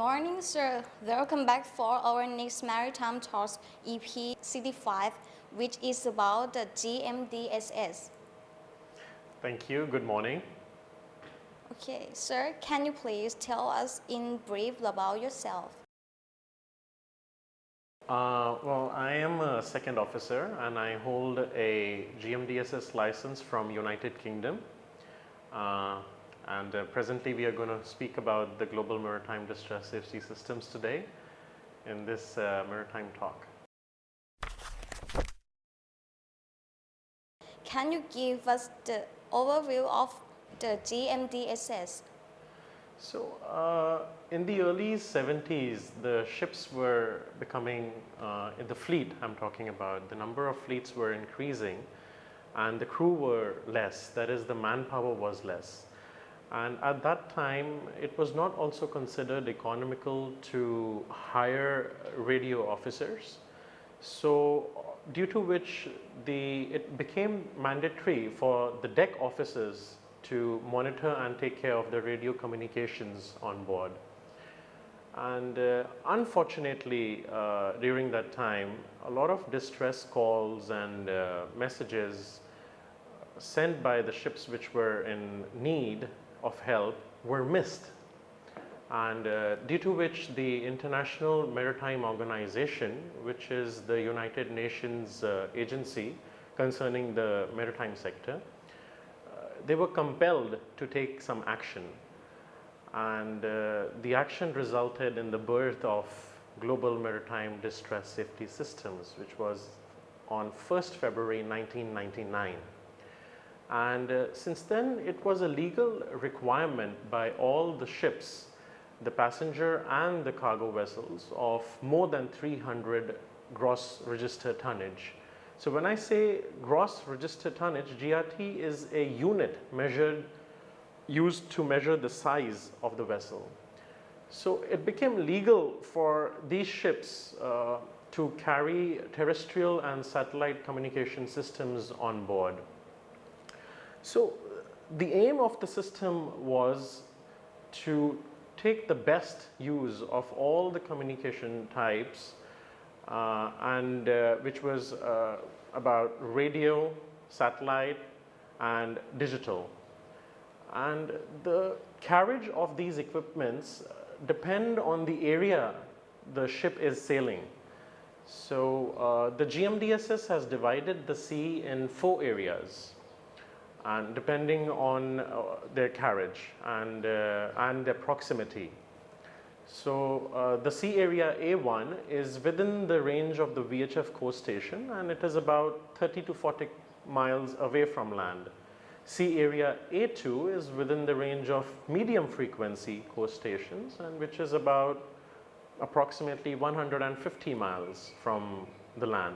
morning, sir. Welcome back for our next Maritime Talks EP CD5, which is about the GMDSS. Thank you. Good morning. Okay, sir, can you please tell us in brief about yourself? Well, I am a second officer and I hold a GMDSS license from United Kingdom. Presently we are going to speak about the global maritime distress safety systems today in this maritime talk. Can you give us the overview of the GMDSS? So, in the early 70s, the ships were becoming, in the fleet I'm talking about, the number of fleets were increasing and the crew were less, that is the manpower was less. And at that time, it was not also considered economical to hire radio officers. So, due to which it became mandatory for the deck officers to monitor and take care of the radio communications on board. And unfortunately, during that time, a lot of distress calls and messages sent by the ships which were in need of help were missed. And due to which the International Maritime Organization, which is the United Nations agency concerning the maritime sector, they were compelled to take some action. And the action resulted in the birth of Global Maritime Distress Safety Systems, which was on 1st February 1999. And since then, it was a legal requirement by all the ships, the passenger and the cargo vessels, of more than 300 gross register tonnage. So when I say gross register tonnage, GRT is a unit used to measure the size of the vessel. So it became legal for these ships to carry terrestrial and satellite communication systems on board. So the aim of the system was to take the best use of all the communication types which was about radio, satellite and digital. And the carriage of these equipments depend on the area the ship is sailing. So the GMDSS has divided the sea in 4 areas. And depending on their carriage and their proximity. So the sea area A1 is within the range of the VHF coast station and it is about 30 to 40 miles away from land. Sea area A2 is within the range of medium frequency coast stations and which is about approximately 150 miles from the land.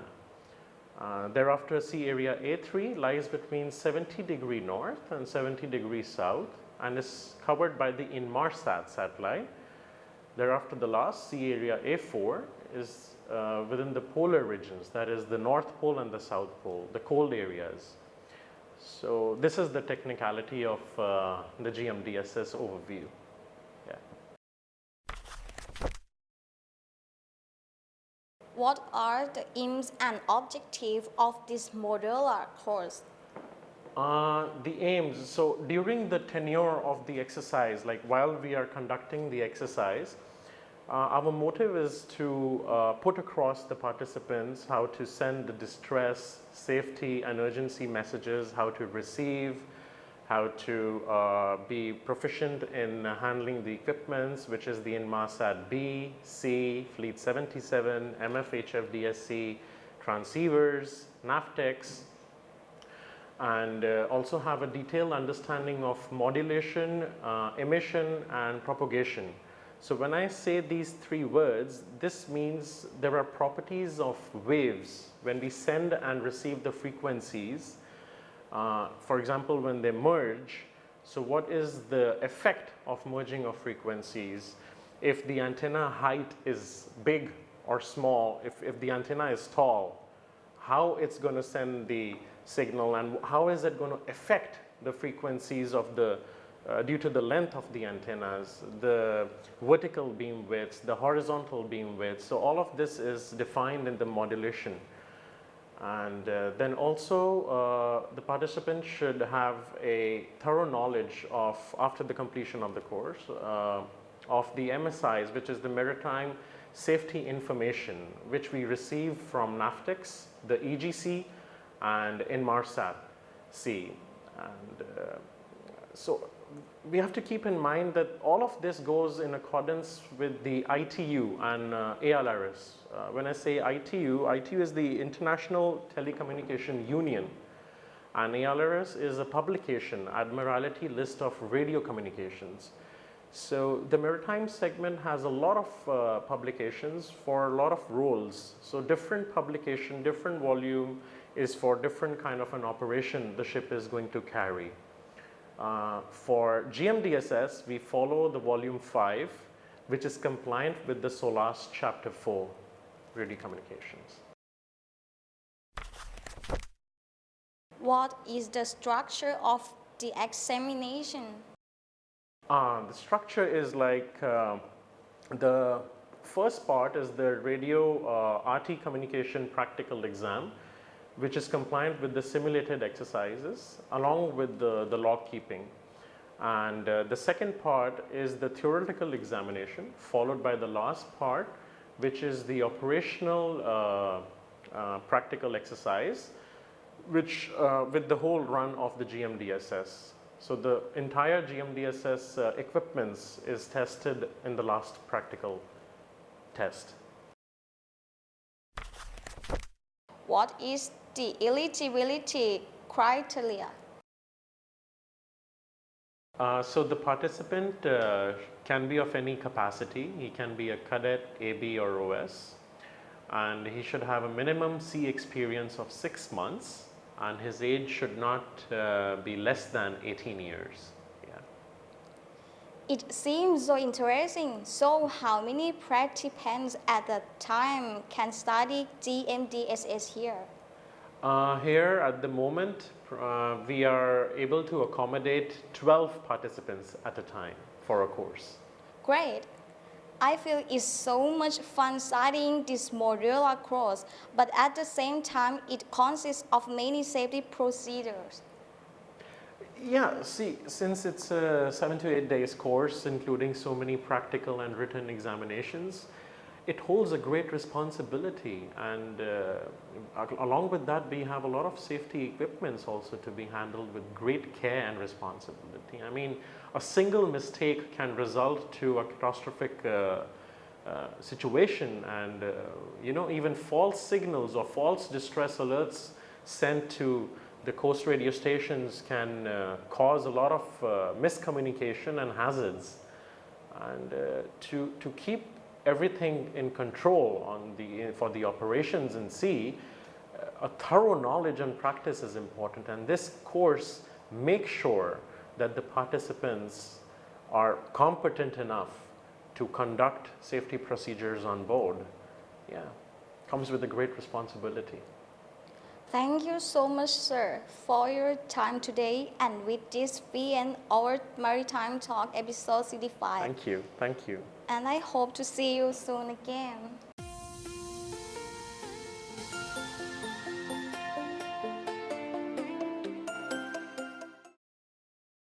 Thereafter, sea area A3 lies between 70° north and 70° south and is covered by the Inmarsat satellite. Thereafter, the last sea area A4 is within the polar regions, that is the North Pole and the South Pole, the cold areas. So this is the technicality of the GMDSS overview. What are the aims and objectives of this modular course? The aims, so during the tenure of the exercise, like while we are conducting the exercise, our motive is to put across the participants how to send the distress, safety and urgency messages, how to receive, how to be proficient in handling the equipments, which is the Inmarsat B, C, Fleet 77, MFHFDSC, transceivers, NAVTEX, and also have a detailed understanding of modulation, emission and propagation. So when I say these 3 words, this means there are properties of waves when we send and receive the frequencies. For example, when they merge, so what is the effect of merging of frequencies? If the antenna height is big or small, if the antenna is tall, how it's going to send the signal and how is it going to affect the frequencies of the due to the length of the antennas, the vertical beam widths, the horizontal beam widths. So all of this is defined in the modulation. And then also the participant should have a thorough knowledge of, after the completion of the course, of the MSIs, which is the Maritime Safety Information, which we receive from NAFTIX, the EGC, and Inmarsat C. And so we have to keep in mind that all of this goes in accordance with the ITU and ALRS. When I say ITU, ITU is the International Telecommunication Union, and ALRS is a publication, Admiralty List of Radio Communications. So the maritime segment has a lot of publications for a lot of roles. So different publication, different volume is for different kind of an operation the ship is going to carry. For GMDSS, we follow the volume 5, which is compliant with the SOLAS chapter 4, radio communications. What is the structure of the examination? The structure is like the first part is the radio RT communication practical exam, which is compliant with the simulated exercises along with the log keeping. And the second part is the theoretical examination, followed by the last part, which is the operational practical exercise, which with the whole run of the GMDSS. So the entire GMDSS equipments is tested in the last practical test. What is the eligibility criteria? So the participant can be of any capacity. He can be a cadet, AB or OS, and he should have a minimum sea experience of 6 months, and his age should not be less than 18 years. Yeah. It seems so interesting. So how many participants at the time can study GMDSS here? Here at the moment, we are able to accommodate 12 participants at a time for a course. Great. I feel it's so much fun studying this modular course, but at the same time, it consists of many safety procedures. Yeah, see, since it's a 7 to 8 days course, including so many practical and written examinations, it holds a great responsibility, and along with that we have a lot of safety equipments also to be handled with great care and responsibility. I mean, a single mistake can result to a catastrophic situation, and you know, even false signals or false distress alerts sent to the coast radio stations can cause a lot of miscommunication and hazards. And to keep everything in control on for the operations in sea, a thorough knowledge and practice is important, and this course makes sure that the participants are competent enough to conduct safety procedures on board. Yeah, comes with a great responsibility. Thank you so much, sir, for your time today, and with this we end our Maritime Talk episode 65. Thank you. Thank you. And I hope to see you soon again.